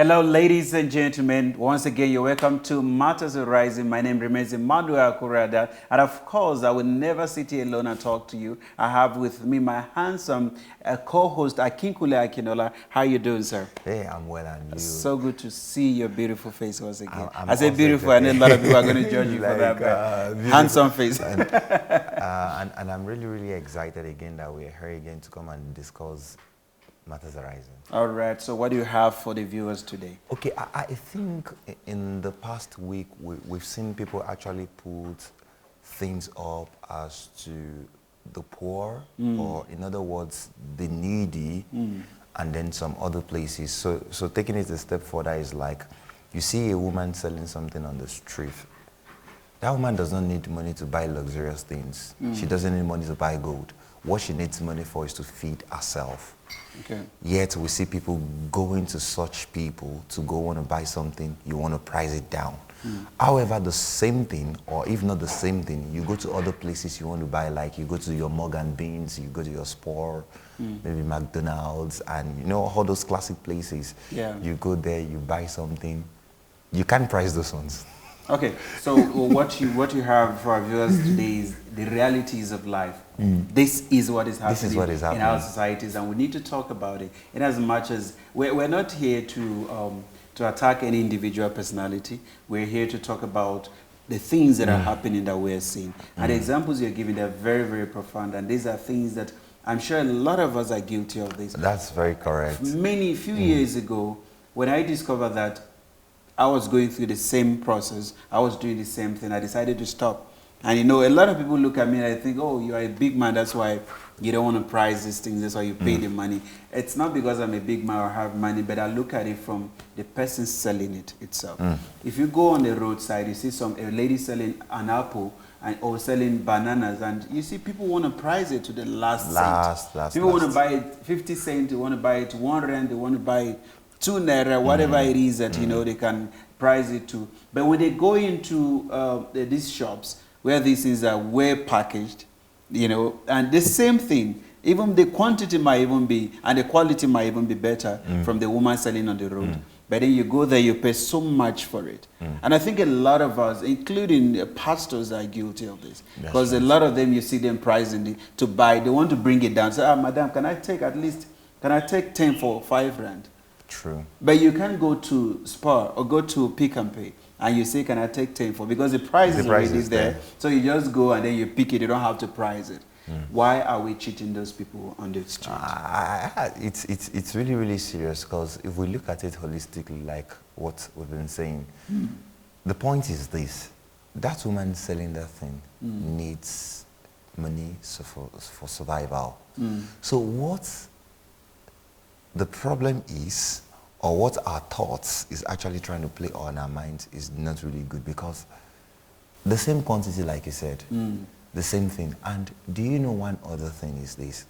Hello, ladies and gentlemen. Once again, you're welcome to Matters Arising. My name remains Emmy Akura Adaa. And of course, I will never sit here alone and talk to you. I have with me my handsome co-host, Akinola. Akinola. How you doing, sir? Hey, I'm well, and you? So good to see your beautiful face once again. I'm I say beautiful, and a lot of people are going to judge you like, for that, but handsome face. and I'm really, really excited again that we're here again to come and discuss Matters Arising. All right, so what do you have for the viewers today? Okay, I think in the past week, we've seen people actually put things up as to the poor, or in other words, the needy, and then some other places. So taking it a step further is like, you see a woman selling something on the street. That woman does not need money to buy luxurious things. She doesn't need money to buy gold. What she needs money for is to feed herself. Okay. Yet we see people going to such people to go want to buy something, you want to price it down. However, the same thing, or if not the same thing, you go to other places you want to buy, like you go to your Morgan Beans, you go to your Spur, maybe McDonald's, and you know all those classic places. Yeah. You go there, you buy something, you can't price those ones. Okay, so what you have for our viewers today is the realities of life. This is what is happening in our societies, and we need to talk about it. In as much as we're not here to attack any individual personality, we're here to talk about the things that are happening that we're seeing. And the examples you're giving, they're very, very profound, and these are things that I'm sure a lot of us are guilty of this. That's very correct. Few years ago, when I discovered that I was going through the same process, I was doing the same thing, I decided to stop. And you know, a lot of people look at me and I think, oh, you are a big man, that's why you don't want to price these things, that's why you pay the money. It's not because I'm a big man or have money, but I look at it from the person selling it itself. If you go on the roadside, you see a lady selling an apple or selling bananas, and you see people want to price it to the last cent. People want to buy it 50 cents, they want to buy it 1 rand, they want to buy it 2 naira, whatever it is that you know they can price it to. But when they go into these shops where these things are well packaged, you know, and the same thing, even the quantity might even be, and the quality might even be better from the woman selling on the road. But then you go there, you pay so much for it. And I think a lot of us, including pastors, are guilty of this. Because a lot of them, you see them pricing to buy, they want to bring it down. Say, madam, can I take 10 for 5 rand? True. But you can't go to Spar or go to Pick and Pay and you say, can I take 10 for? Because the price is already there. So you just go and then you pick it. You don't have to price it. Why are we cheating those people on the street? It's really, really serious, because if we look at it holistically, like what we've been saying, the point is this. That woman selling that thing needs money for survival. So what the problem is, or what our thoughts is actually trying to play on our minds, is not really good, because the same quantity, like you said, the same thing. And do you know one other thing is this?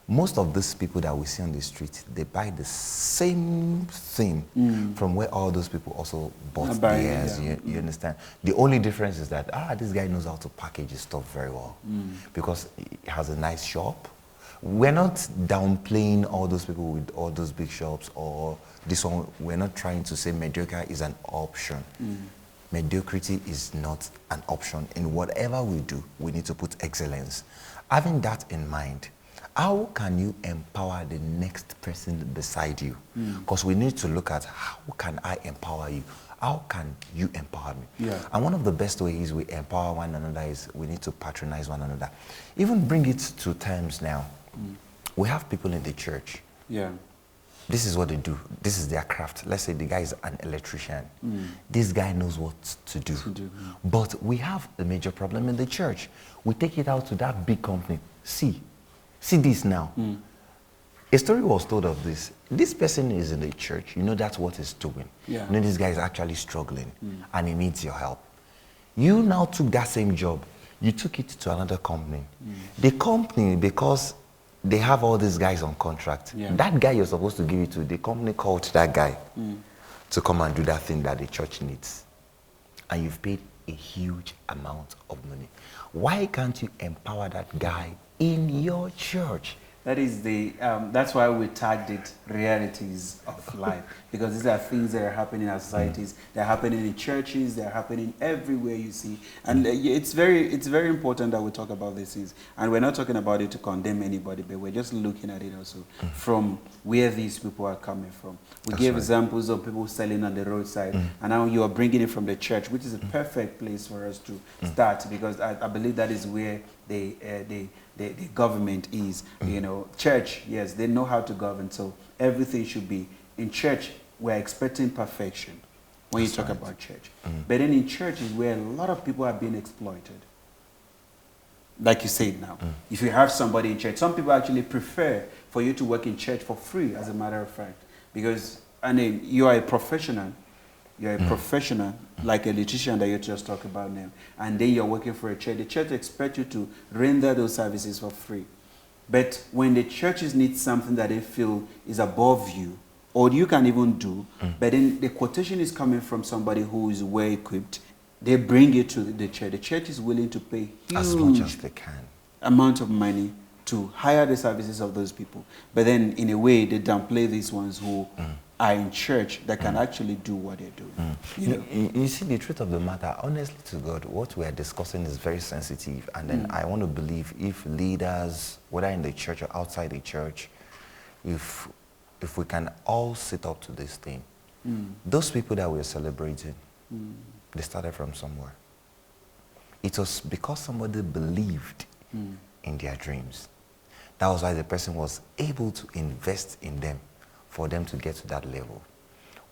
Most of these people that we see on the street, they buy the same thing from where all those people also bought theirs. You understand? The only difference is that, this guy knows how to package his stuff very well, because he has a nice shop. We're not downplaying all those people with all those big shops, or this one. We're not trying to say mediocre is an option. Mediocrity is not an option. In whatever we do, we need to put excellence. Having that in mind, how can you empower the next person beside you? Because we need to look at, how can I empower you? How can you empower me? And one of the best ways we empower one another is we need to patronize one another. Even bring it to terms now. We have people in the church. This is what they do. This is their craft. Let's say the guy is an electrician. This guy knows what to do. But we have a major problem in the church. We take it out to that big company. See this now. A story was told of this. This person is in the church. You know that's what he's doing. You know this guy is actually struggling and he needs your help. You now took that same job. You took it to another company. The company, because they have all these guys on contract. That guy you're supposed to give it to, the company called that guy to come and do that thing that the church needs. And you've paid a huge amount of money. Why can't you empower that guy in your church? That's why we tagged it realities of life, because these are things that are happening in our societies. They're happening in churches. They're happening everywhere you see, and it's very important that we talk about these things. And we're not talking about it to condemn anybody, but we're just looking at it also from where these people are coming from. We gave examples of people selling on the roadside, and now you are bringing it from the church, which is a perfect place for us to start, because I believe that is where the government is. You know, church, yes, they know how to govern, so everything should be in church. We're expecting perfection when you talk about church, but then in church is where a lot of people are being exploited. Like you said now, if you have somebody in church, some people actually prefer for you to work in church for free, as a matter of fact, because you are a professional. You're a professional, like a electrician that you just talked about now, and then you're working for a church. The church expects you to render those services for free. But when the churches need something that they feel is above you, or you can even do, but then the quotation is coming from somebody who is well equipped, they bring it to the church. The church is willing to pay as much as they can amount of money to hire the services of those people. But then in a way, they downplay these ones who are in church that can actually do what they do. You see, the truth of the matter, honestly to God, what we are discussing is very sensitive. And then I want to believe if leaders, whether in the church or outside the church, if we can all sit up to this thing, those people that we're celebrating, they started from somewhere. It was because somebody believed in their dreams. That was why the person was able to invest in them for them to get to that level.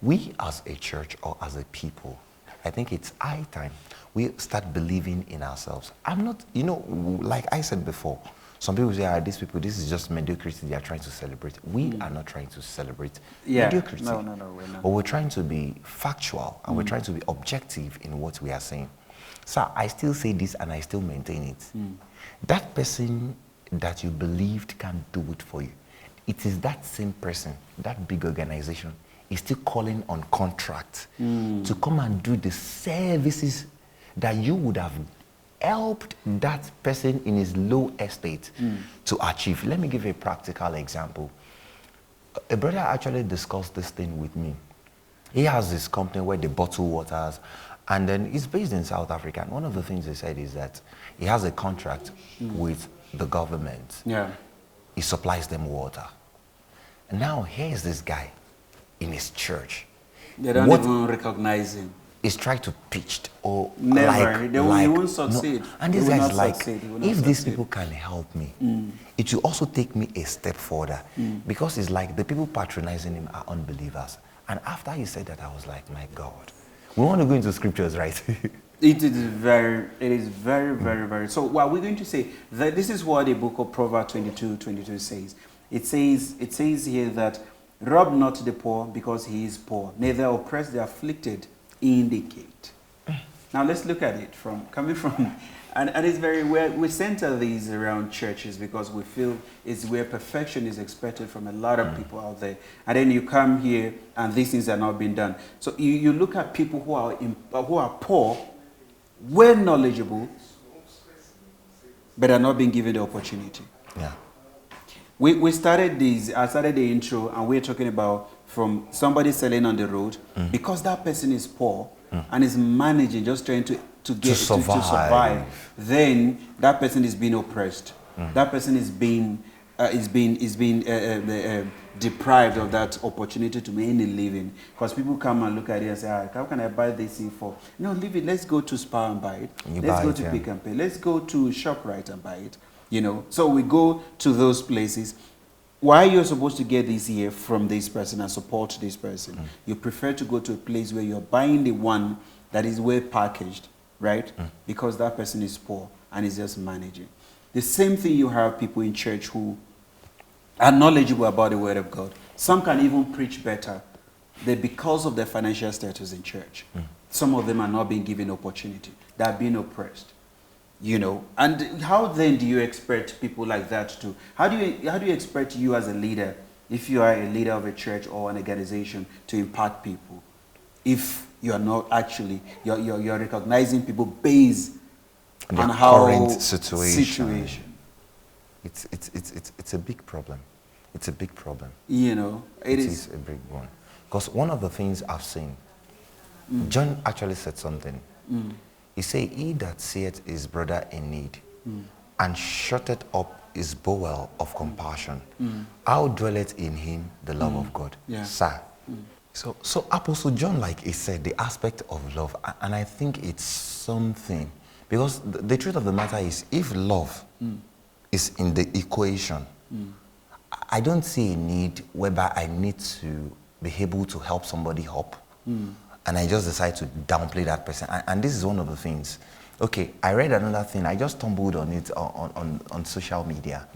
We as a church or as a people, I think it's high time we start believing in ourselves. I'm not, like I said before, some people say, these people, this is just mediocrity they are trying to celebrate. We are not trying to celebrate mediocrity. No, we're not. But we're trying to be factual and we're trying to be objective in what we are saying. So I still say this and I still maintain it. That person that you believed can do it for you, it is that same person, that big organization, is still calling on contract to come and do the services that you would have helped that person in his low estate to achieve. Let me give you a practical example. A brother actually discussed this thing with me. He has this company where they bottle waters, and then he's based in South Africa. And one of the things he said is that he has a contract with the government. Yeah. He supplies them water. And now here's this guy in his church. They don't even recognize him. He's trying to pitch or never. He won't succeed. No. And this guy's like, if these people can help me, it will also take me a step further. Because it's like the people patronizing him are unbelievers. And after he said that, I was like, my God. We want to go into scriptures, right? It is very. So what we're going to say, that this is what the book of Proverbs 22 says. It says here that, rob not the poor because he is poor, neither oppress the afflicted in the gate. Now let's look at it coming from, and it's very where we center these around churches because we feel it's where perfection is expected from a lot of people out there. And then you come here and these things are not being done. So you look at people who are poor, well knowledgeable, but are not being given the opportunity. Yeah. I started the intro and we're talking about from somebody selling on the road because that person is poor and is managing, just trying to survive. Then that person is being oppressed. That person is being deprived of that opportunity to make any living. Because people come and look at it and say, how can I buy this thing for? No, leave it. Let's go to Spar and buy it. Let's go to Pick and Pay. Let's go to ShopRite and buy it. So we go to those places. Why you're supposed to get this here from this person and support this person? You prefer to go to a place where you're buying the one that is well packaged, right? Because that person is poor and is just managing. The same thing, you have people in church who are knowledgeable about the word of God. Some can even preach better. Because of their financial status in church, some of them are not being given opportunity. They are being oppressed. And how then do you expect people like that to, how do you expect you as a leader, if you are a leader of a church or an organization, to impact people if you are not actually, you're recognizing people based on how current situation. It's a big problem. It's a big problem. You know, It is a big one. Because one of the things I've seen, John actually said something. He said, he that seeth his brother in need and shutteth up his bowel of compassion, how dwelleth in him the love of God? Yeah. Sir. So Apostle John, like he said, the aspect of love, and I think it's something, because the truth of the matter is, if love is in the equation, I don't see a need whereby I need to be able to help somebody up, and I just decide to downplay that person. And this is one of the things. Okay, I read another thing. I just stumbled on it on social media.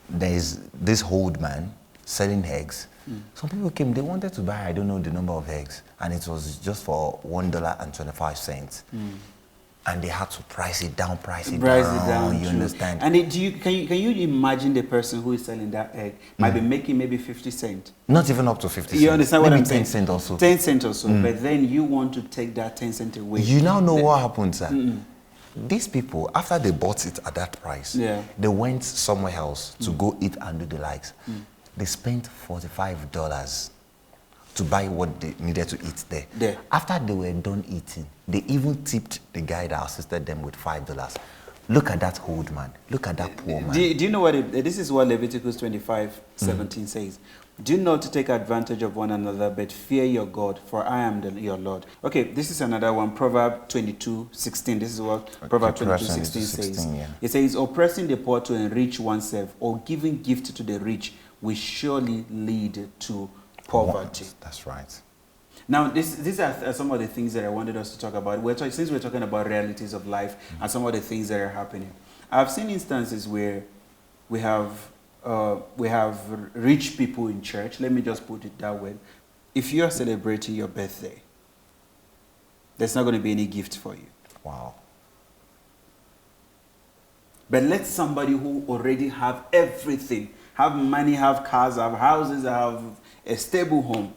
There's this old man selling eggs. Some people came, they wanted to buy, I don't know the number of eggs, and it was just for $1.25. And they had to price it down, you understand? And can you imagine the person who is selling that egg might be making maybe 50 cents? Not even up to 50 cents. You understand what maybe I'm saying? 10 cents also. 10 cents or so. But then you want to take that 10 cents away. You now know what happened, sir. These people, after they bought it at that price, they went somewhere else to go eat and do the likes. They spent $45 to buy what they needed to eat there. After they were done eating, they even tipped the guy that assisted them with $5. Look at that old man. Look at that poor man. Do you know what this is what Leviticus 25:17 says? Do not take advantage of one another, but fear your God, for I am your Lord. Okay, this is another one. Proverbs 22:16. This is what Proverbs 22:16 says. It says, oppressing the poor to enrich oneself, or giving gift to the rich, will surely lead to poverty. That's right. Now, these are some of the things that I wanted us to talk about. Since we're talking about realities of life and some of the things that are happening, I've seen instances where we have rich people in church. Let me just put it that way. If you are celebrating your birthday, there's not going to be any gift for you. Wow. But let somebody who already have everything, have money, have cars, have houses, have a stable home,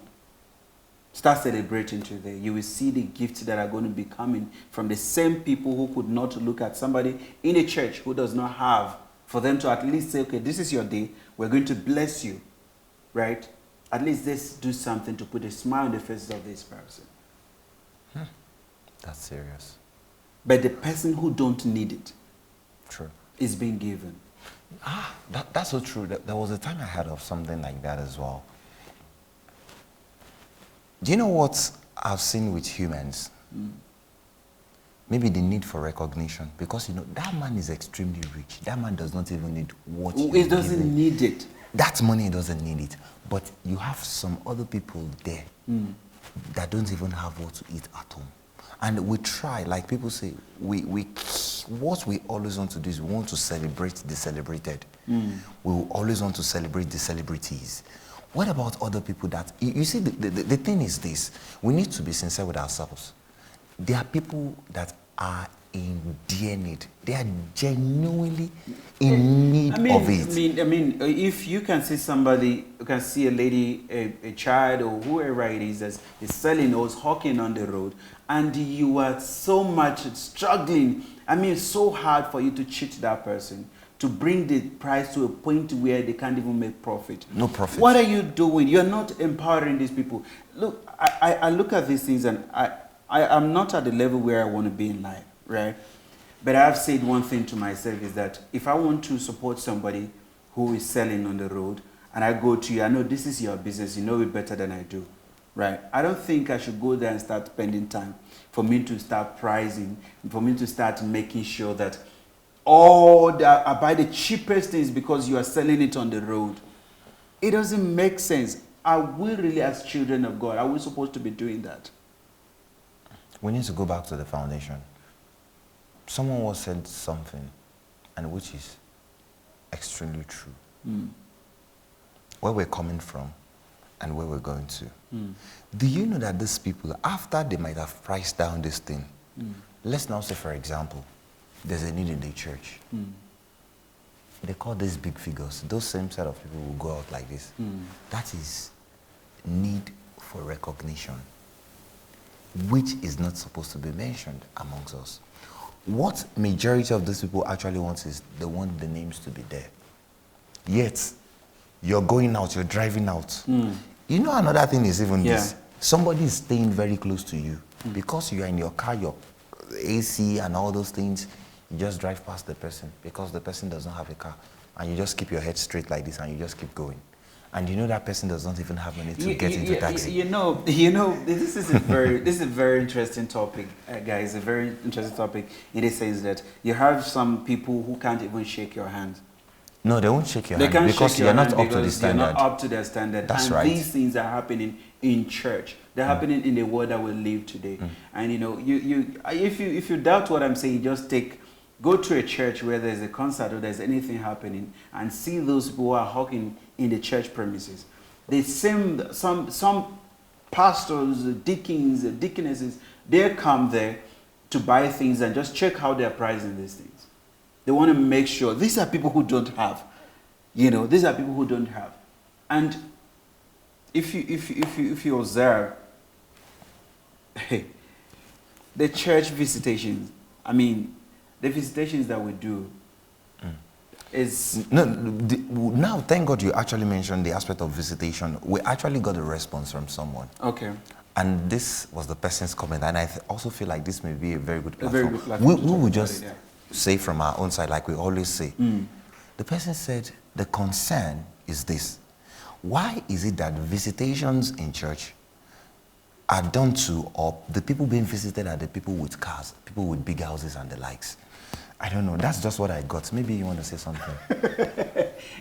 start celebrating today. You will see the gifts that are going to be coming from the same people who could not look at somebody in a church who does not have, for them to at least say, okay, this is your day, we're going to bless you, right? At least let's do something to put a smile on the faces of this person. That's serious. But the person who don't need it is being given. That's so true. There was a time I heard of something like that as well. Do you know what I've seen with humans? Maybe the need for recognition. Because, you know, that man is extremely rich. That man does not even need what he doesn't need it. That money doesn't need it. But you have some other people there that don't even have what to eat at home. And we try, like people say, what we always want to do is we want to celebrate the celebrated. We will always want to celebrate the celebrities. What about other people that, you see, the thing is this, we need to be sincere with ourselves. There are people that are in dear need. They are genuinely in need of it. I mean, if you can see somebody, you can see a lady, a child, or whoever it is that is selling or is hawking on the road, and you are so much struggling, I mean, so hard for you to cheat that person, to bring the price to a point where they can't even make profit. No profit. What are you doing? You're not empowering these people. Look, I look at these things, and I'm not at the level where I want to be in life, right? But I've said one thing to myself is that if I want to support somebody who is selling on the road, and I go to you, I know this is your business, you know it better than I do, right? I don't think I should go there and start spending time for me to start pricing, for me to start making sure that I buy the cheapest things because you are selling it on the road. It doesn't make sense. Are we really, as children of God, are we supposed to be doing that? We need to go back to the foundation. Someone once said something, and which is extremely true. Where we're coming from and where we're going to. Do you know that these people, after they might have priced down this thing, let's now say, for example, there's a need in the church. They call these big figures. Those same set of people will go out like this. That is need for recognition, which is not supposed to be mentioned amongst us. What majority of these people actually want is they want the names to be there. yet you're going out, you're driving out. You know, another thing is even this. Somebody is staying very close to you. Because you are in your car, your AC and all those things, you just drive past the person because the person does not have a car. And you just keep your head straight like this and you just keep going. And you know that person does not even have money to get into taxi. You know, this is a very interesting topic, guys. A very interesting topic in the sense that you have some people who can't even shake your hand. No, they won't shake your hand because you're not up to the standard. You're not up to their standard. That's and right. These things are happening in church. They're happening in the world that we live today. And you know, if you doubt what I'm saying, just go to a church where there's a concert or there's anything happening and see those people who are hawking in the church premises. Some pastors, deacons, deaconesses, they come there to buy things and just check how they're pricing these things. They want to make sure. These are people who don't have. You know, these are people who don't have. And if you observe, the church visitations, I mean, the visitations that we do is... Now, thank God you actually mentioned the aspect of visitation. We actually got a response from someone. Okay. And this was the person's comment. And I also feel like this may be a very good platform. A very good platform. We would just say from our own side, like we always say. The person said, the concern is this. Why is it that visitations in church are done to, or the people being visited are the people with cars, people with big houses and the likes? I don't know. That's just what I got. Maybe you want to say something.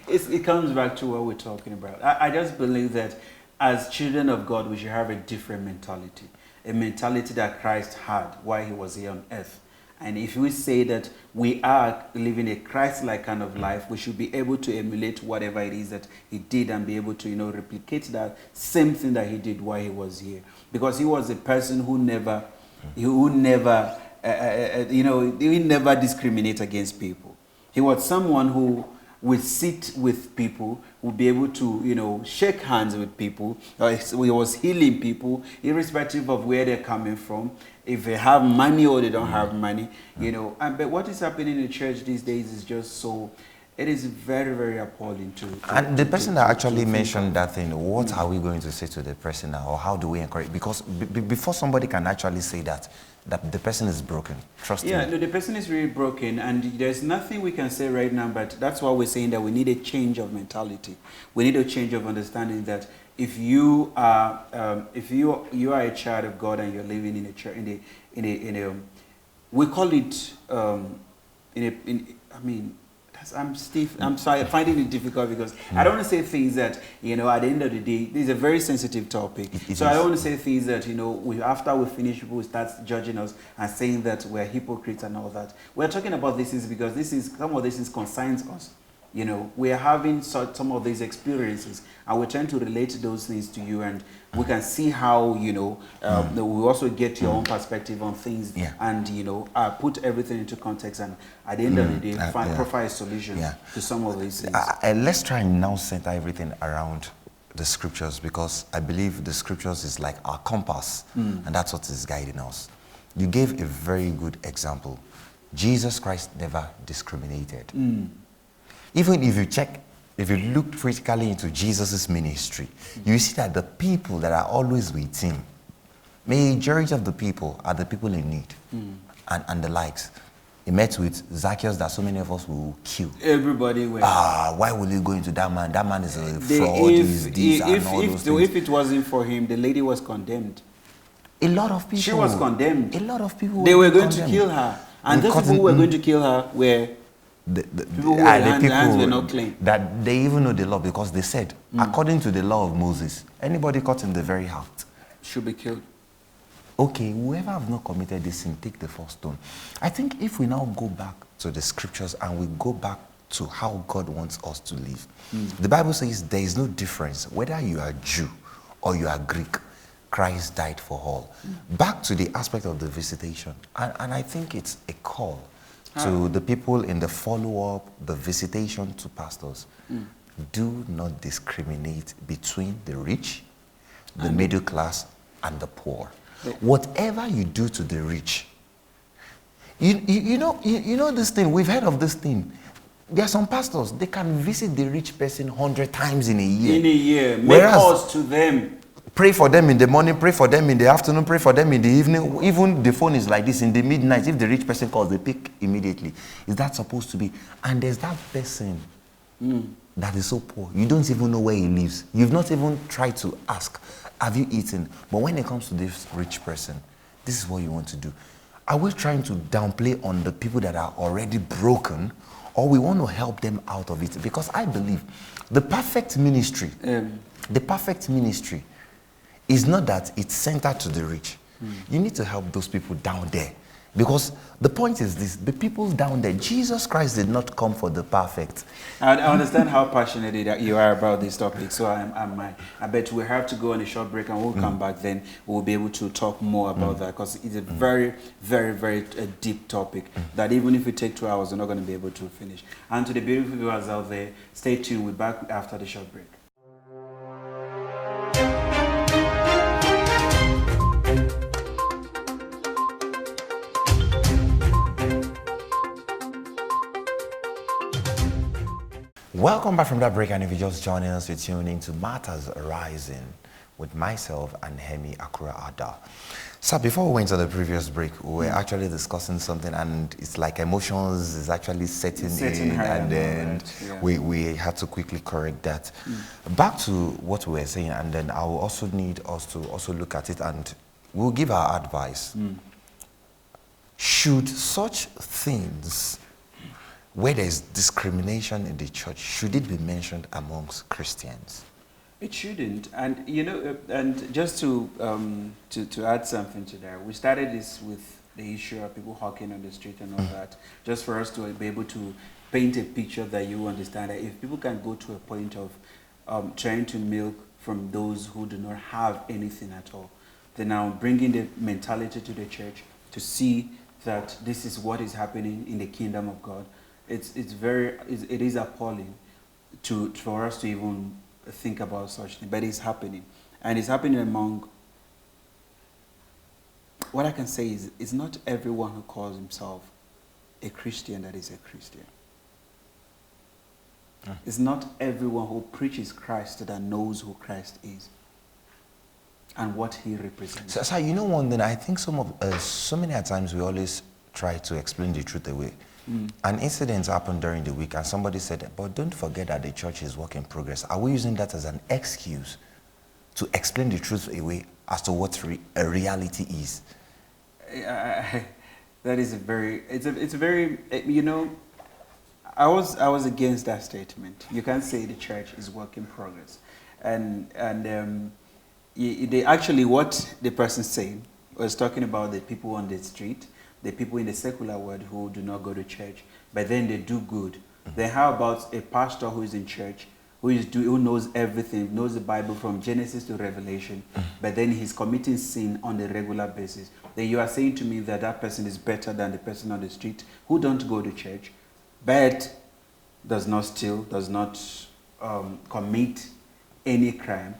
It comes back to what we're talking about. I just believe that as children of God, we should have a different mentality. A mentality that Christ had while he was here on earth. And if we say that we are living a Christ-like kind of life, we should be able to emulate whatever it is that he did and be able to, you know, replicate that same thing that he did while he was here. Because he was a person who never discriminate against people. He was someone who would sit with people, would be able to, you know, shake hands with people. He was healing people, irrespective of where they're coming from. If they have money or they don't have money, you know. But what is happening in the church these days is just so... It is very, very appalling And the person that actually mentioned that thing, what are we going to say to the person now? Or how do we encourage? Because before somebody can actually say that the person is broken, trust me. Yeah, no, the person is really broken, and there's nothing we can say right now, but that's why we're saying that we need a change of mentality. We need a change of understanding that if you are a child of God and you're living in a church, we call it I'm sorry, I'm finding it difficult because I don't want to say things that, you know, at the end of the day, this is a very sensitive topic. So I don't want to say things that, you know, after we finish, people will start judging us and saying that we're hypocrites and all that. We're talking about this is because some of this concerns us. You know, we're having some of these experiences and we're trying to relate those things to you, and we can see how, you know, we also get your own perspective on things and, you know, put everything into context and at the end of the day, provide a solution to some of these things. Let's try and now center everything around the scriptures, because I believe the scriptures is like our compass and that's what is guiding us. You gave a very good example. Jesus Christ never discriminated. Even if you look critically into Jesus' ministry, you see that the people that are always with him, majority of the people are the people in need and the likes. He met with Zacchaeus that so many of us will kill. Everybody went. Why will you go into that man? That man is a fraud, if it wasn't for him, the lady was condemned. A lot of people. She was condemned. A lot of people. They were going to kill her. And those people who were going to kill her were... people who hands were not clean. That they even know the law, because they said, according to the law of Moses, anybody caught in the very act should be killed. Okay, whoever have not committed this sin, take the first stone. I think if we now go back to the scriptures and we go back to how God wants us to live, the Bible says there is no difference whether you are Jew or you are Greek. Christ died for all. Back to the aspect of the visitation, and I think it's a call to the people in the follow-up, the visitation to pastors. Do not discriminate between the rich, the middle class, and the poor. Whatever you do to the rich, you know this thing, we've heard of this thing. There are some pastors, they can visit the rich person 100 times in a year. In a year. Make calls to them. Pray for them in the morning, pray for them in the afternoon, pray for them in the evening. Even the phone is like this in the midnight. If the rich person calls, they pick immediately. Is that supposed to be? And there's that person that is so poor. You don't even know where he lives. You've not even tried to ask, have you eaten? But when it comes to this rich person, this is what you want to do. Are we trying to downplay on the people that are already broken, or we want to help them out of it? Because I believe the perfect ministry, is not that it's centered to the rich. You need to help those people down there. Because the point is this, the people down there, Jesus Christ did not come for the perfect. I understand how passionate that you are about this topic, so I bet we have to go on a short break, and we'll come back then. We'll be able to talk more about that, because it's a very, very, very deep topic that even if we take 2 hours, we're not going to be able to finish. And to the beautiful viewers out there, stay tuned. We're back after the short break. Welcome back from that break, and if you're just joining us, you're tuning into Matters Arising with myself and Emmy Akura Adaa. So before we went to the previous break, we were actually discussing something, and it's like emotions is actually setting in, and then we had to quickly correct that. Back to what we were saying, and then I will also need us to also look at it, and we'll give our advice. Should such things, where there's discrimination in the church, should it be mentioned amongst Christians? It shouldn't. And you know, and just to add something to that, we started this with the issue of people hawking on the street and all that, just for us to be able to paint a picture that you understand that if people can go to a point of trying to milk from those who do not have anything at all, then now bringing the mentality to the church to see that this is what is happening in the kingdom of God. It is appalling for us to even think about such thing, but it's happening, and it's happening among. What I can say is, it's not everyone who calls himself a Christian that is a Christian. It's not everyone who preaches Christ that knows who Christ is and what he represents. So you know one thing, I think so many times we always try to explain the truth away. An incident happened during the week, and somebody said, but don't forget that the church is work in progress. Are we using that as an excuse to explain the truth away as to what a reality is? That is it's a very, you know, I was against that statement. You can't say the church is work in progress. They actually, what the person saying was talking about the people on the street, the people in the secular world who do not go to church, but then they do good. Then how about a pastor who is in church, who knows everything, knows the Bible from Genesis to Revelation, but then he's committing sin on a regular basis? Then you are saying to me that that person is better than the person on the street who don't go to church, but does not steal, does not commit any crime,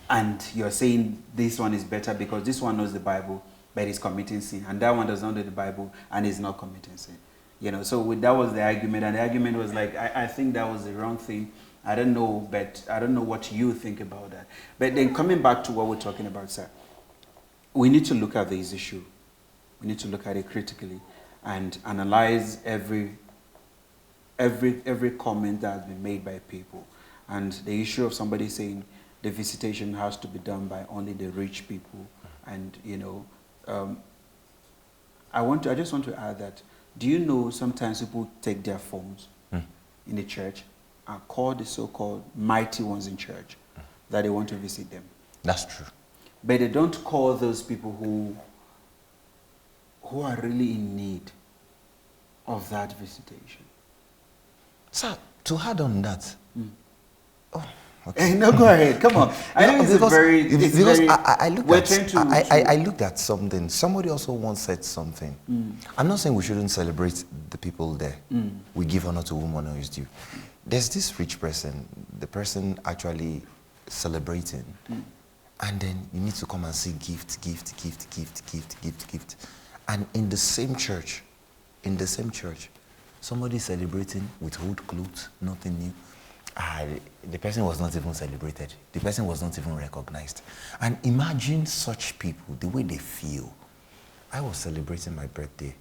and you're saying this one is better because this one knows the Bible, but he's committing sin, and that one does not know the Bible and is not committing sin. You know, so that was the argument, and the argument was like, I think that was the wrong thing. I don't know, but I don't know what you think about that. But then coming back to what we're talking about, sir, we need to look at this issue. We need to look at it critically and analyze every comment that has been made by people. And the issue of somebody saying the visitation has to be done by only the rich people, and you know, I just want to add that, do you know sometimes people take their phones in the church and call the so-called mighty ones in church that they want to visit them? That's true. But they don't call those people who are really in need of that visitation. Sir, to add on that, okay. No, go ahead. Come on. I know I looked at something. Somebody also once said something. I'm not saying we shouldn't celebrate the people there. We give honor to whom honor is due. There's this rich person, the person actually celebrating, and then you need to come and see gift. And in the same church, Somebody celebrating with old clothes, nothing new. The person was not even celebrated. The person was not even recognized. And imagine such people, the way they feel. I was celebrating my birthday.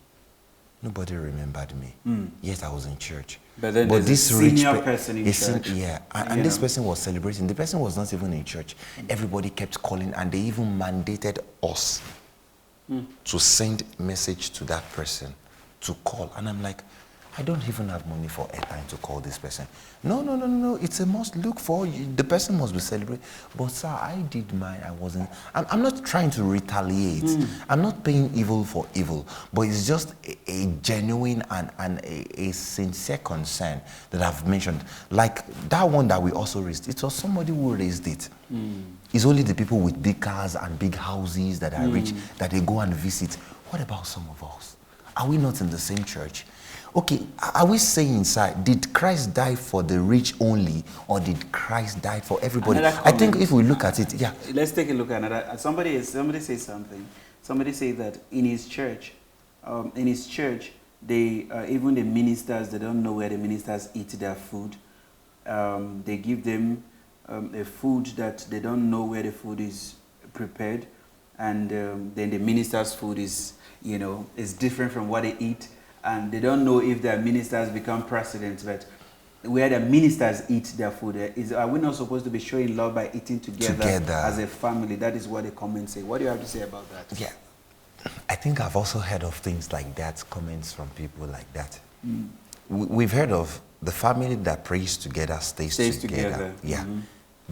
Nobody remembered me. Yet I was in church. But then there's this senior person in church. Yeah, and this person was celebrating. The person was not even in church. Everybody kept calling, and they even mandated us to send message to that person, to call. And I'm like, I don't even have money for airtime to call this person. No. It's a must. Look for you. The person must be celebrated. But sir, I did mine. I wasn't. I'm not trying to retaliate. I'm not paying evil for evil. But it's just a genuine and a sincere concern that I've mentioned. Like that one that we also raised. It was somebody who raised it. It's only the people with big cars and big houses that are rich that they go and visit. What about some of us? Are we not in the same church? Okay, are we saying inside, did Christ die for the rich only, or did Christ die for everybody? I think if we look at it, yeah. Let's take a look at another. Somebody says something. Somebody says that in his church, they even the ministers, they don't know where the ministers eat their food. They give them a food that they don't know where the food is prepared, and then the minister's food is different from what they eat. And they don't know if their ministers become presidents, but where the ministers eat their food, are we not supposed to be showing love by eating together as a family? That is what the comments say. What do you have to say about that? Yeah, I think I've also heard of things like that, comments from people like that. We've heard of the family that prays together stays together. Yeah.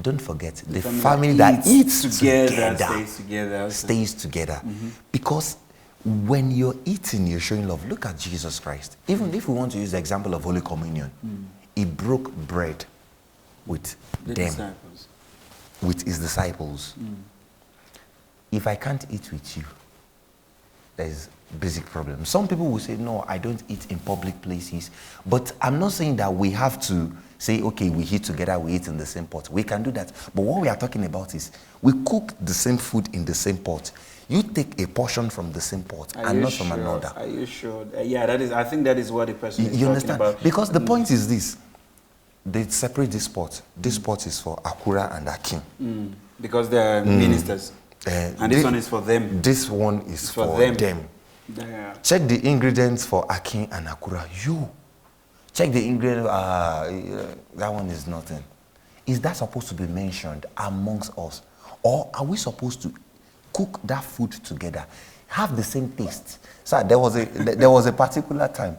Don't forget, the family that eats together stays together. Because when you're eating, you're showing love. Look at Jesus Christ. Even if we want to use the example of Holy Communion, he broke bread with with his disciples. If I can't eat with you, there's basic problem. Some people will say, no, I don't eat in public places. But I'm not saying that we have to say, okay, we eat together, we eat in the same pot. We can do that. But what we are talking about is we cook the same food in the same pot. You take a portion from the same pot and not from another. Are you sure? Yeah, that is. I think that is what the person is talking about. Because the point is this. They separate this pot. This pot is for Akura and Akin. Because they are ministers. And this one is for them. This one is for them. Yeah. Check the ingredients for Akin and Akura. Check the ingredients. That one is nothing. Is that supposed to be mentioned amongst us? Or are we supposed to cook that food together, have the same taste? So there was a particular time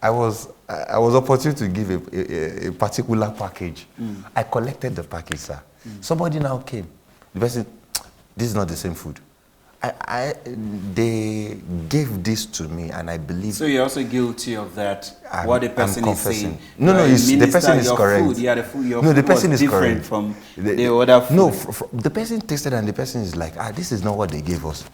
I was opportune to give a particular package. I collected the package, sir. Somebody now came. The person, this is not the same food. They gave this to me, and I believe. So you're also guilty of that. What the person is saying. No, the person is correct. Food, yeah, the food. Your food the person is different from the other food. No, the person tasted, and the person is like, this is not what they gave us.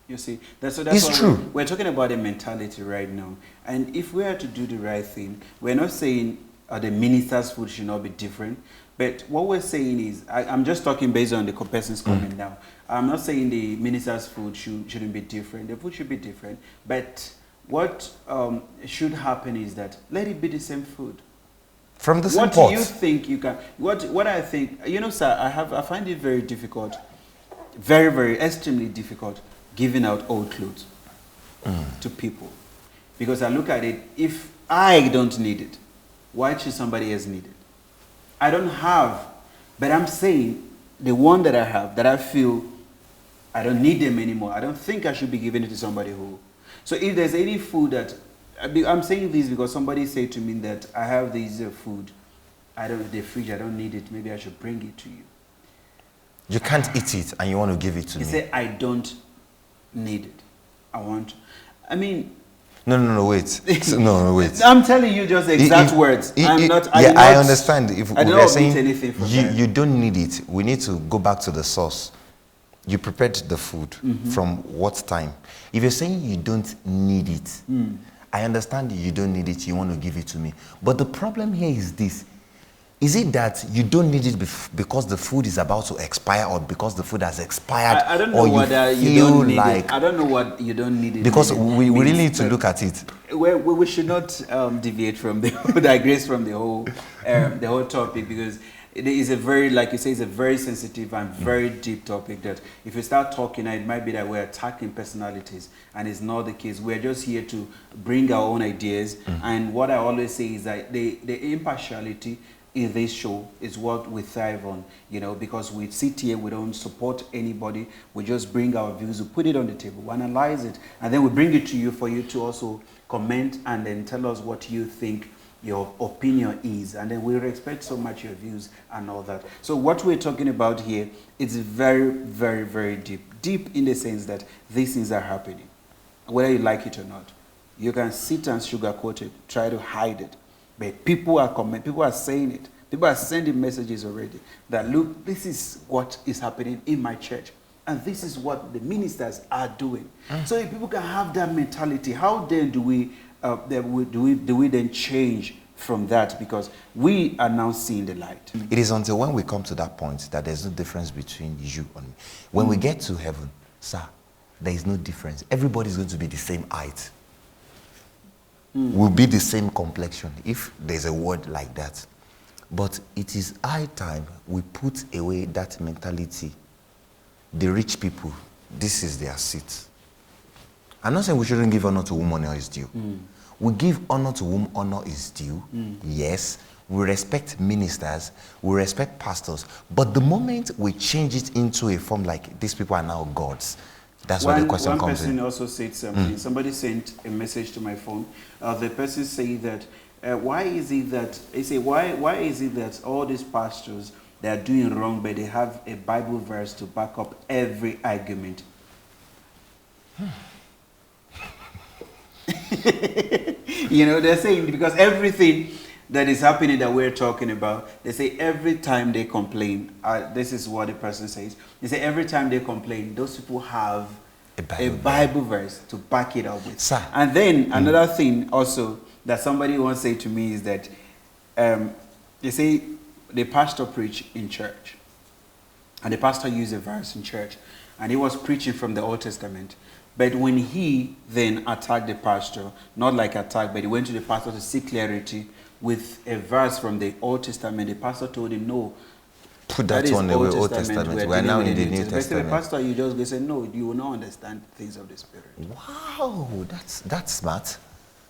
You see, that's true. We're talking about a mentality right now, and if we are to do the right thing, we're not saying the minister's food should not be different. But what we're saying is, I'm just talking based on the person's comment now. I'm not saying the minister's food shouldn't be different. The food should be different. But what should happen is that let it be the same food. From the same pot. What do you think you can? What I think, sir, I find it very difficult, very, very extremely difficult, giving out old clothes to people, because I look at it. If I don't need it, why should somebody else need it? I don't have, but I'm saying the one that I have, that I feel I don't need them anymore. I don't think I should be giving it to somebody who. So if there's any food that, I'm saying this because somebody said to me that I have this food, the fridge, I don't need it. Maybe I should bring it to you. You can't eat it and you want to give it to me. He said, I don't need it. No, wait. No, wait. I'm telling you just exact words. I understand. If we are saying you don't need it, we need to go back to the source. You prepared the food from what time? If you're saying you don't need it, I understand you don't need it, you want to give it to me. But the problem here is this. Is it that you don't need it because the food is about to expire, or because the food has expired? I don't know or what you you don't feel need like it. I don't know what you don't need it. because we really means, need to look at it. We should not deviate from the digress from the whole topic, because it is a very, like you say, it's a very sensitive and very deep topic that if you start talking, it might be that we're attacking personalities, and it's not the case. We're just here to bring our own ideas. And what I always say is that the impartiality in this show is what we thrive on, you know, because we sit here, we don't support anybody, we just bring our views, we put it on the table, we analyze it, and then we bring it to you for you to also comment and then tell us what you think your opinion is, and then we respect so much your views and all that. So what we're talking about here is very, very, very deep in the sense that these things are happening, whether you like it or not. You can sit and sugarcoat it, try to hide it, but people are people are saying it. People are sending messages already that, look, this is what is happening in my church, and this is what the ministers are doing. So if people can have that mentality, how then do we then change from that? Because we are now seeing the light. It is until when we come to that point that there's no difference between you and me. When we get to heaven, sir, there is no difference. Everybody's going to be the same height. Will be the same complexion, if there's a word like that. But it is high time we put away that mentality. The rich people, this is their seat. I'm not saying we shouldn't give honor to whom honor is due. We give honor to whom honor is due. Yes, we respect ministers, we respect pastors. But the moment we change it into a form like these people are now gods, that's where the question comes in. One person also said something. Somebody sent a message to my phone. The person said that, why is it that all these pastors, they are doing wrong, but they have a Bible verse to back up every argument? You know, they're saying, because everything that is happening that we're talking about, they say every time they complain, this is what the person says, they say every time they complain, those people have a Bible verse to back it up with. Sir. And then another thing also that somebody once said to me is that they say the pastor preached in church, and the pastor used a verse in church, and he was preaching from the Old Testament. But when he then attacked the pastor, not like attack, but he went to the pastor to seek clarity with a verse from the Old Testament, the pastor told him, no, put that one away, Old Testament. We're now in the New Testament. The pastor, you just say, no, you will not understand things of the Spirit. Wow, that's smart.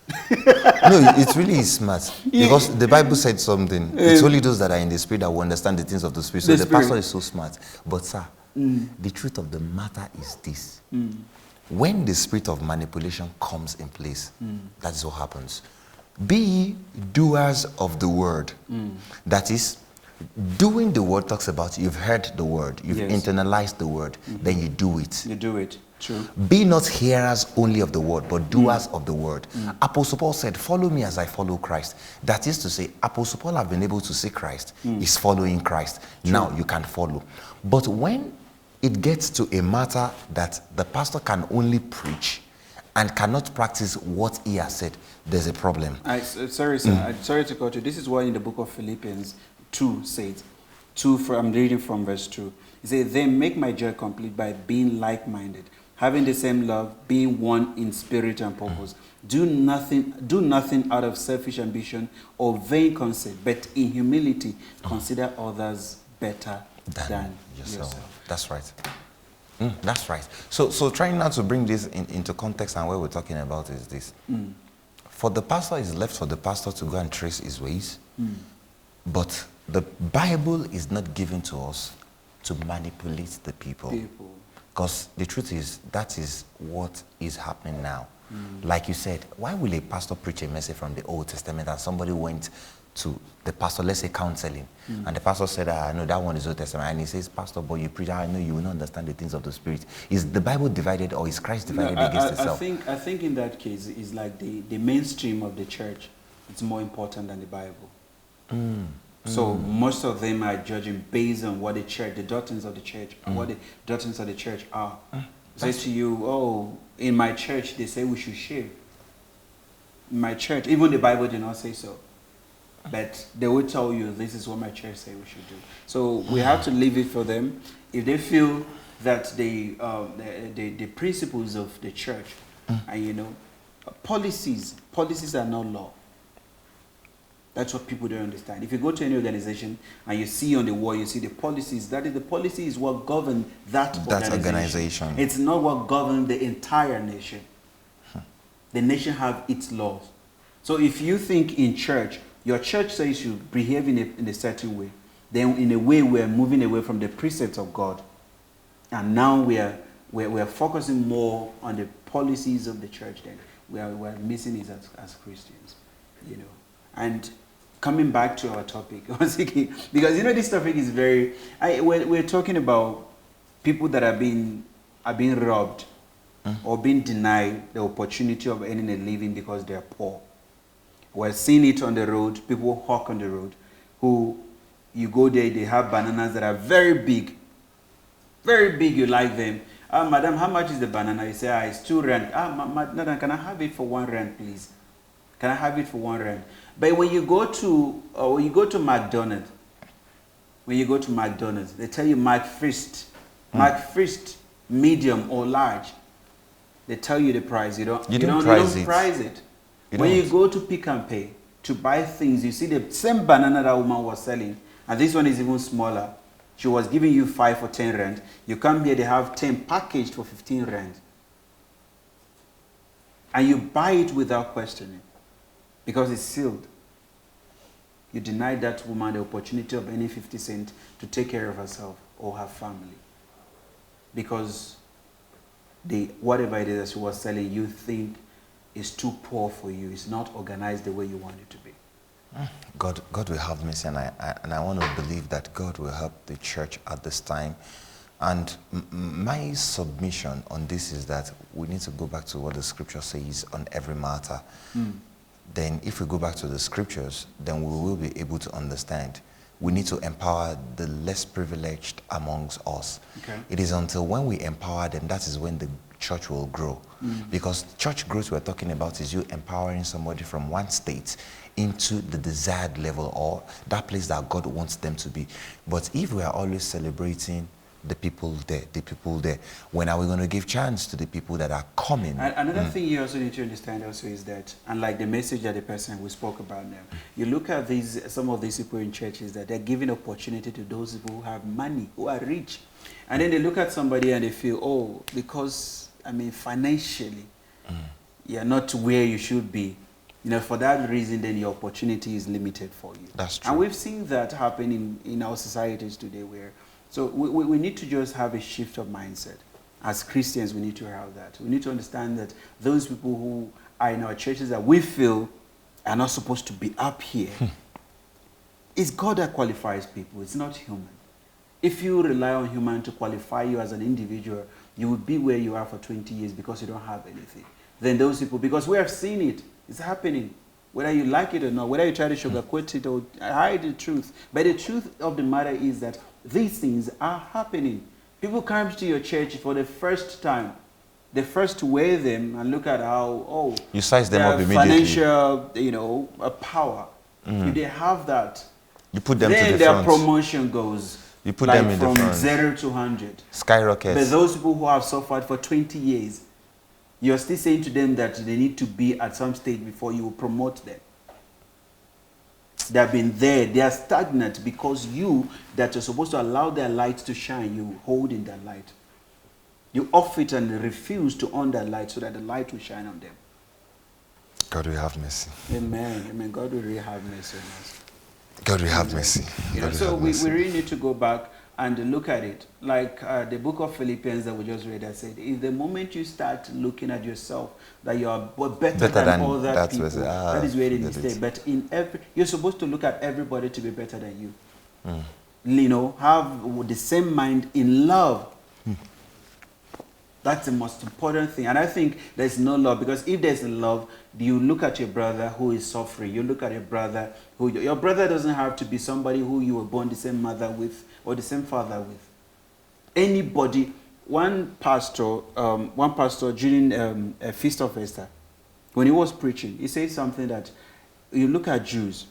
No, it really is smart. Because the Bible said something. It's only those that are in the Spirit that will understand the things of the Spirit. So the pastor is so smart. But sir, the truth of the matter is this. When the spirit of manipulation comes in place, that is what happens. Be ye doers of the word. That is, doing the word talks about you've heard the word, you've internalized the word, then you do it. You do it. True. Be not hearers only of the word, but doers of the word. Apostle Paul said, follow me as I follow Christ. That is to say, Apostle Paul have been able to see Christ, is following Christ. True. Now you can follow. But when it gets to a matter that the pastor can only preach and cannot practice what he has said, there's a problem. Sorry, sir. I'm sorry to cut you. This is what in the book of Philippians 2 says. I'm reading from verse 2. It says, then make my joy complete by being like-minded, having the same love, being one in spirit and purpose. Do nothing out of selfish ambition or vain conceit, but in humility consider others better than yourself. That's right. That's right. So trying now to bring this into context, and what we're talking about is this. For the pastor, it's left for the pastor to go and trace his ways. But the Bible is not given to us to manipulate the people. Because the truth is, that is what is happening now. Like you said, why will a pastor preach a message from the Old Testament and somebody went to the pastor, let's say counseling, and the pastor said, I know that one is Old Testament, and he says, pastor, but you preach, I know you will not understand the things of the Spirit. Is the Bible divided, or is Christ divided against itself? I think in that case, it's like the mainstream of the church, it's more important than the Bible. So most of them are judging based on what the church, the doctrines of the church, what the doctrines of the church are. Say to you, oh, in my church, they say we should shave. In my church, even the Bible did not say so. but they will tell you, this is what my church say we should do. So we have to leave it for them. If they feel that the principles of the church, and policies are not law. That's what people don't understand. If you go to any organization and you see on the wall, you see the policies, the policy is what governs that organization. It's not what governs the entire nation. The nation have its laws. So if you think in church, your church says you behave in a certain way, then in a way we're moving away from the precepts of God. And now we're focusing more on the policies of the church then. We're missing it as Christians, And coming back to our topic, I was thinking, because this topic is we're talking about people that are being robbed or being denied the opportunity of earning a living because they're poor. We're seeing it on the road, people hawk on the road, who you go there, they have bananas that are very big, you like them. Madam, how much is the banana? You say, it's 2 rand. Madam, can I have it for 1 rand, please? Can I have it for 1 rand? But when you go to McDonald's, they tell you McFist, medium or large. They tell you the price. You don't price it. When you go to Pick and Pay to buy things, you see the same banana that woman was selling, and this one is even smaller. She was giving you 5 or 10 rand. You come here, they have 10 packaged for 15 rand. And you buy it without questioning because it's sealed. You deny that woman the opportunity of any 50 cents to take care of herself or her family. Because whatever it is that she was selling, you think is too poor for you. It's not organized the way you want it to be. God will have mercy, and I want to believe that God will help the church at this time. And my submission on this is that we need to go back to what the scripture says on every matter. Then if we go back to the scriptures, then we will be able to understand. We need to empower the less privileged amongst us. Okay. It is until when we empower them, that is when the church will grow. Because church growth we're talking about is you empowering somebody from one state into the desired level or that place that God wants them to be. But if we are always celebrating the people there, when are we going to give chance to the people that are coming? Another thing you also need to understand also is that, unlike the message that the person we spoke about now, you look at some of these people in churches that they're giving opportunity to those people who have money, who are rich. And then they look at somebody and they feel, because, financially, you're not where you should be. For that reason, then your opportunity is limited for you. That's true. And we've seen that happen in our societies today so we need to just have a shift of mindset. As Christians, we need to have that. We need to understand that those people who are in our churches that we feel are not supposed to be up here, it's God that qualifies people. It's not human. If you rely on human to qualify you as an individual, you will be where you are for 20 years because you don't have anything. Then those people, because we have seen it, it's happening. Whether you like it or not, whether you try to sugarcoat it or hide the truth. But the truth of the matter is that these things are happening. People come to your church for the first time. They first weigh them and look at how, you size them up immediately. Financial, power. If they have that, you put them to the front. Then their promotion goes. You put them in the front. From 0 to 100. Skyrockets. But those people who have suffered for 20 years, you're still saying to them that they need to be at some stage before you will promote them. They have been there. They are stagnant because you, that are supposed to allow their light to shine, you hold in that light. You off it and refuse to on that light so that the light will shine on them. God will have mercy. Amen. Amen. God will really have mercy on us. God will have mercy. So we really need to go back and look at it. Like the book of Philippians that we just read, that said, if the moment you start looking at yourself that you are better than other people, that is where it is stay. But you're supposed to look at everybody to be better than you. Have the same mind in love. That's the most important thing. And I think there's no love, because if there's love, you look at your brother who is suffering. You look at your brother your brother doesn't have to be somebody who you were born the same mother with or the same father with. Anybody. One pastor during a Feast of Esther, when he was preaching, he said something that you look at Jews,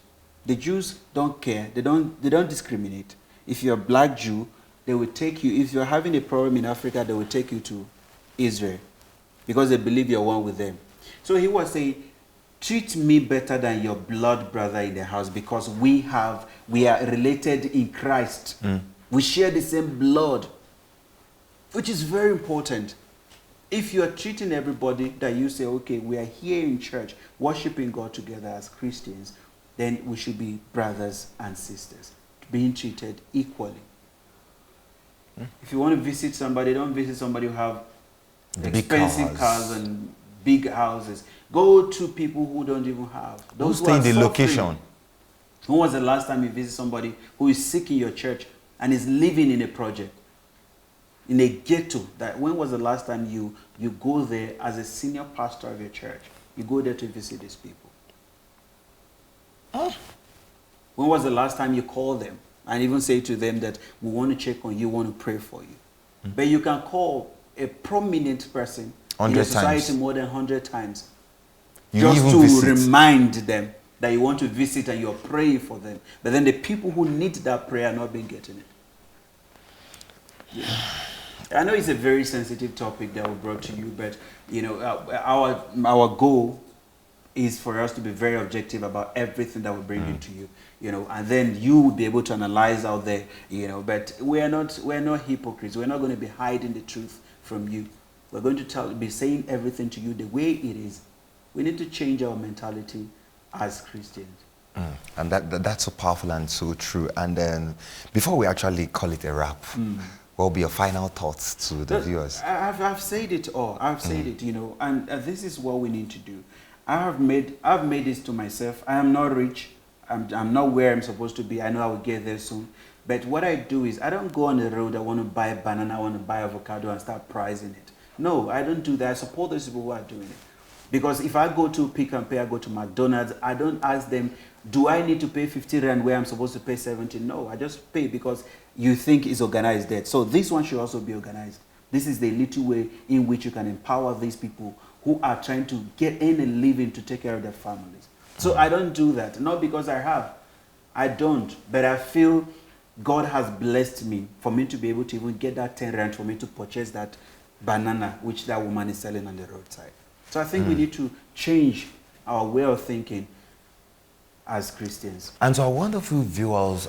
The Jews don't care. They don't discriminate. If you're a black Jew, they will take you. If you're having a problem in Africa, they will take you to Israel because they believe you're one with them. So he was saying, treat me better than your blood brother in the house because we are related in Christ. We share the same blood, which is very important. If you are treating everybody that you say, okay, we are here in church, worshiping God together as Christians, then we should be brothers and sisters, being treated equally. If you want to visit somebody, don't visit somebody who have expensive cars and big houses. Go to people who don't even have. Those who stay in the location. When was the last time you visit somebody who is sick in your church and is living in a project, in a ghetto? When was the last time you go there as a senior pastor of your church? You go there to visit these people. When was the last time you called them and even say to them that we want to check on you, want to pray for you? But you can call a prominent person in your society more than 100 times. Just to remind them that you want to visit and you're praying for them. But then the people who need that prayer are not being getting it. Yeah. I know it's a very sensitive topic that we brought to you, but you know, our goal is for us to be very objective about everything that we bring into you, you know, and then you will be able to analyze out there, you know. But we're not hypocrites. We're not going to be hiding the truth from you. We're going to be saying everything to you the way it is. We need to change our mentality as Christians. And that's so powerful and so true. And then before we actually call it a wrap, what will be your final thoughts to the viewers? I've said it all. I've said it, you know, and this is what we need to do. I've made this to myself. I am not rich. I'm not where I'm supposed to be. I know I will get there soon. But what I do is I don't go on the road. I want to buy a banana. I want to buy avocado and start pricing it. No, I don't do that. I support those people who are doing it. Because if I go to Pick and Pay, I go to McDonald's, I don't ask them, do I need to pay 50 rand where I'm supposed to pay 70? No, I just pay because you think it's organized there. So this one should also be organized. This is the little way in which you can empower these people who are trying to get in a living to take care of their families. So I don't do that, not because I have. I don't, but I feel God has blessed me for me to be able to even get that 10 rand for me to purchase that banana which that woman is selling on the roadside. So I think we need to change our way of thinking as Christians. And to our wonderful viewers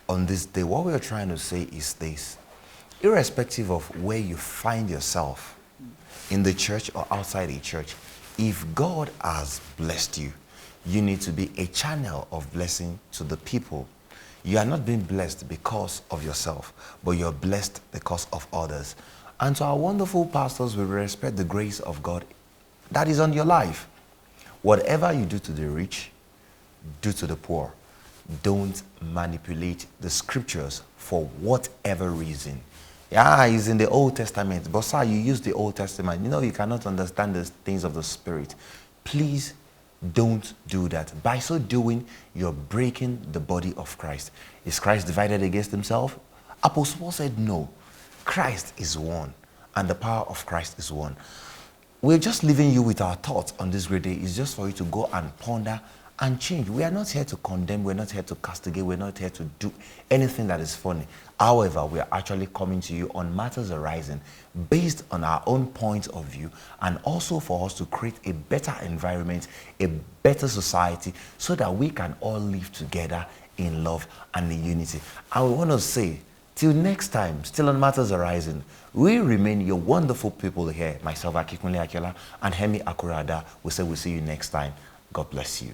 on this day, what we're trying to say is this. Irrespective of where you find yourself, in the church or outside the church, if God has blessed you, you need to be a channel of blessing to the people. You are not being blessed because of yourself, but you're blessed because of others. And to our wonderful pastors, we respect the grace of God that is on your life. Whatever you do to the rich, do to the poor. Don't manipulate the scriptures for whatever reason. Yeah, it's in the Old Testament, but sir, you use the Old Testament. You know, you cannot understand the things of the Spirit. Please don't do that. By so doing, you're breaking the body of Christ. Is Christ divided against himself? Apostle Paul said no. Christ is one, and the power of Christ is one. We're just leaving you with our thoughts on this great day. It's just for you to go and ponder and change. We are not here to condemn. We're not here to castigate. We're not here to do anything that is funny. However, we are actually coming to you on matters arising based on our own point of view, and also for us to create a better environment, a better society, so that we can all live together in love and in unity. I want to say, till next time, still on Matters Arising, we remain your wonderful people here. Myself, Akinkunle and Emmy Akura Adaa. We say we'll see you next time. God bless you.